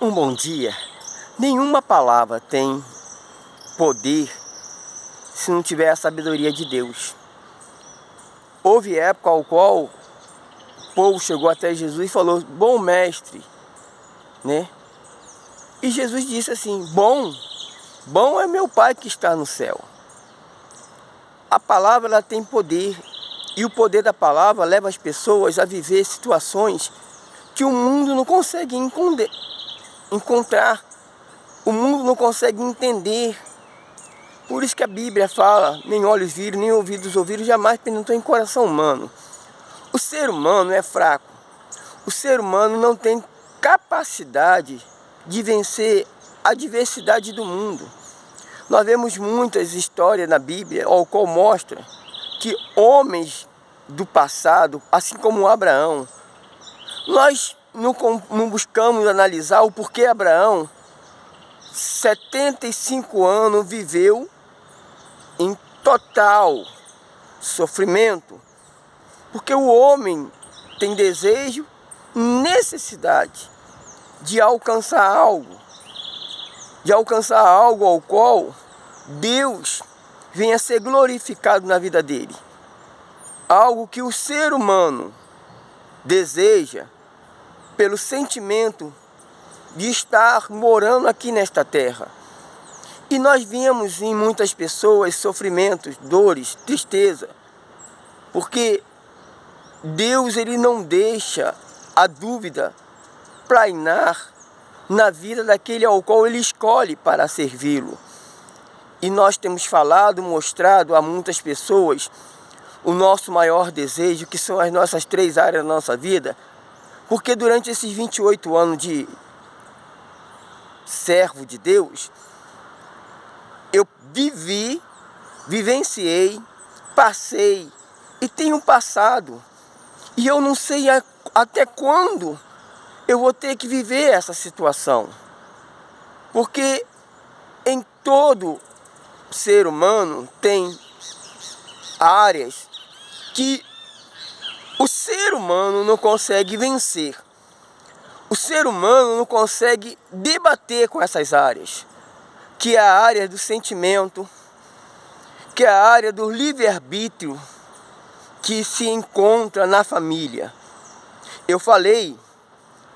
Um bom dia. Nenhuma palavra tem poder se não tiver a sabedoria de Deus. Houve época ao qual o povo chegou até Jesus e falou: bom mestre, né? E Jesus disse assim: bom é meu Pai que está no céu. A palavra ela tem poder, e o poder da palavra leva as pessoas a viver situações que o mundo não consegue encontrar, o mundo não consegue entender. Por isso que a Bíblia fala: nem olhos viram, nem ouvidos ouviram, jamais penetrou em coração humano. O ser humano é fraco. O ser humano não tem capacidade de vencer a diversidade do mundo. Nós vemos muitas histórias na Bíblia, ao qual mostra que homens do passado, assim como Abraão, nós não buscamos analisar o porquê Abraão, 75 anos, viveu em total sofrimento, porque o homem tem desejo, necessidade de alcançar algo ao qual Deus venha a ser glorificado na vida dele. Algo que o ser humano deseja pelo sentimento de estar morando aqui nesta terra. E nós vemos em muitas pessoas sofrimentos, dores, tristeza, porque Deus ele não deixa a dúvida plainar na vida daquele ao qual ele escolhe para servi-lo. E nós temos falado, mostrado a muitas pessoas o nosso maior desejo, que são as nossas 3 áreas da nossa vida, porque durante esses 28 anos de servo de Deus, eu vivenciei, passei e tenho passado. E eu não sei até quando eu vou ter que viver essa situação. Porque em todo ser humano tem áreas que o ser humano não consegue vencer. O ser humano não consegue debater com essas áreas, que é a área do sentimento, que é a área do livre-arbítrio que se encontra na família. Eu falei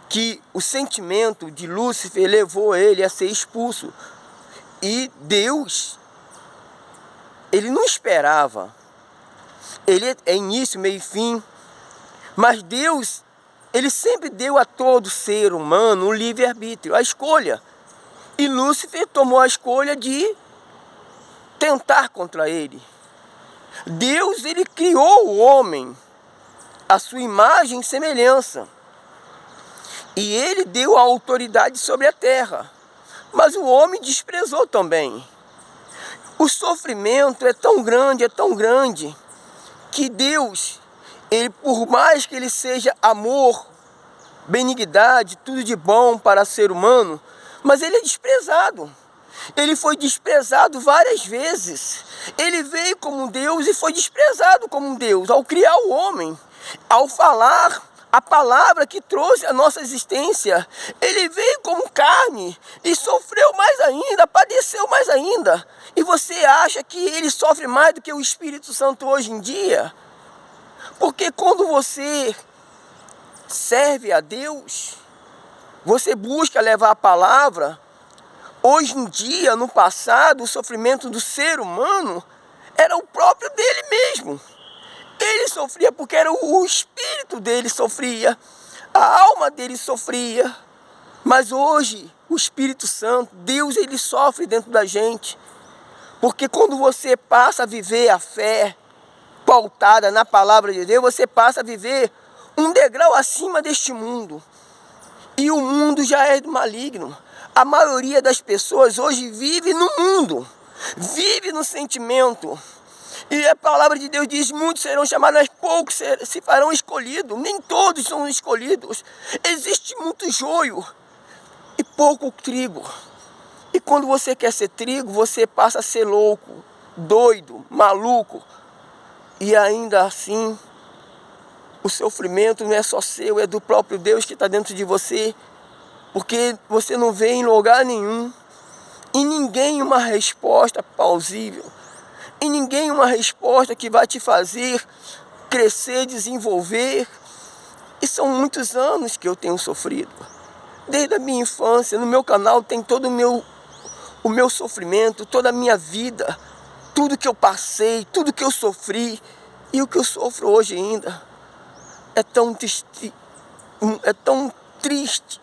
que o sentimento de Lúcifer levou ele a ser expulso. E Deus, ele não esperava. Ele é início, meio e fim. Mas Deus, ele sempre deu a todo ser humano o livre-arbítrio, a escolha. E Lúcifer tomou a escolha de tentar contra ele. Deus, ele criou o homem à sua imagem e semelhança. E ele deu a autoridade sobre a terra. Mas o homem desprezou também. O sofrimento é tão grande, que Deus, ele, por mais que ele seja amor, benignidade, tudo de bom para ser humano, mas ele é desprezado. Ele foi desprezado várias vezes. Ele veio como Deus e foi desprezado como Deus ao criar o homem, ao falar a palavra que trouxe a nossa existência. Ele veio como carne e sofreu mais ainda, padeceu mais ainda. E você acha que ele sofre mais do que o Espírito Santo hoje em dia? Porque quando você serve a Deus, você busca levar a palavra. Hoje em dia, no passado, o sofrimento do ser humano era o próprio dele mesmo. Ele sofria porque era o espírito dele sofria, a alma dele sofria. Mas hoje, o Espírito Santo, Deus, ele sofre dentro da gente. Porque quando você passa a viver a fé pautada na palavra de Deus, você passa a viver um degrau acima deste mundo. E o mundo já é maligno. A maioria das pessoas hoje vive no mundo, vive no sentimento. E a palavra de Deus diz: muitos serão chamados, mas poucos se farão escolhidos. Nem todos são escolhidos. Existe muito joio e pouco trigo. E quando você quer ser trigo, você passa a ser louco, doido, maluco. E ainda assim, o sofrimento não é só seu, é do próprio Deus que está dentro de você. porque você não vê em lugar nenhum, em ninguém uma resposta plausível, em ninguém uma resposta que vai te fazer crescer, desenvolver. E são muitos anos que eu tenho sofrido. Desde a minha infância, no meu canal tem todo o meu sofrimento, toda a minha vida, tudo que eu passei, tudo que eu sofri e o que eu sofro hoje ainda. É tão triste, é tão triste.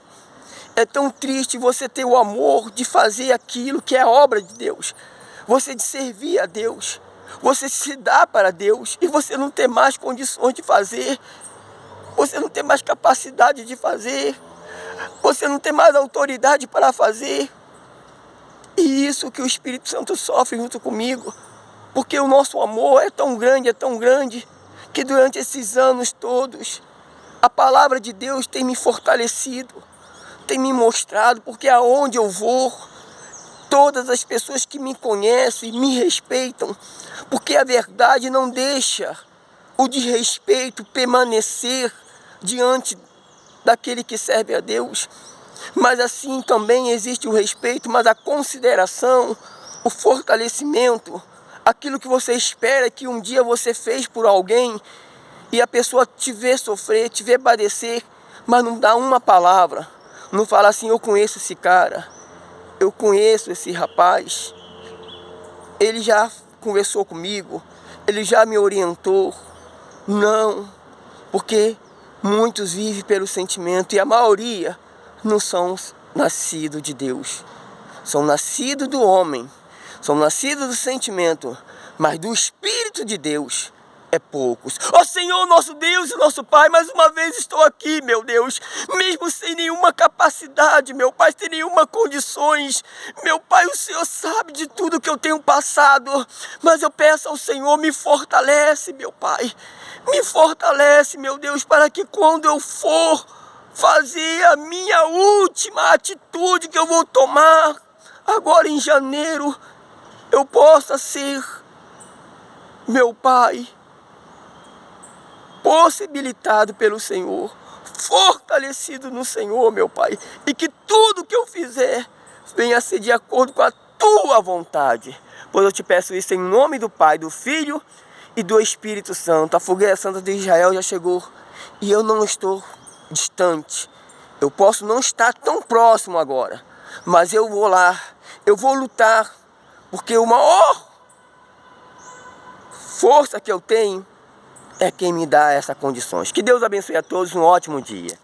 É tão triste você ter o amor de fazer aquilo que é a obra de Deus. Você de servir a Deus. Você se dá para Deus e você não ter mais condições de fazer. Você não tem mais capacidade de fazer. Você não tem mais autoridade para fazer. E isso que o Espírito Santo sofre junto comigo. Porque o nosso amor é tão grande, que durante esses anos todos, a palavra de Deus tem me fortalecido, tem me mostrado, porque aonde eu vou, todas as pessoas que me conhecem me respeitam, porque a verdade não deixa o desrespeito permanecer diante daquele que serve a Deus. Mas assim também existe o respeito, mas a consideração, o fortalecimento, aquilo que você espera que um dia você fez por alguém e a pessoa te vê sofrer, te vê padecer, mas não dá uma palavra, não fala assim: eu conheço esse cara, eu conheço esse rapaz, ele já conversou comigo, ele já me orientou. Não, porque muitos vivem pelo sentimento e a maioria não são nascidos de Deus, são nascidos do homem, são nascidos do sentimento, mas do Espírito de Deus é poucos. Ó Senhor, nosso Deus e nosso Pai, mais uma vez estou aqui, meu Deus, mesmo sem nenhuma capacidade, meu Pai, sem nenhuma condições. Meu Pai, o Senhor sabe de tudo que eu tenho passado, mas eu peço ao Senhor, me fortalece, meu Pai. Me fortalece, meu Deus, para que quando eu for fazer a minha última atitude que eu vou tomar agora em janeiro, eu possa ser, meu Pai, possibilitado pelo Senhor, fortalecido no Senhor, meu Pai, e que tudo que eu fizer venha a ser de acordo com a Tua vontade. Pois eu te peço isso em nome do Pai, do Filho e do Espírito Santo. A fogueira santa de Israel já chegou e eu não estou distante. Eu posso não estar tão próximo agora, mas eu vou lá, eu vou lutar, porque o maior força que eu tenho é quem me dá essas condições. Que Deus abençoe a todos, um ótimo dia.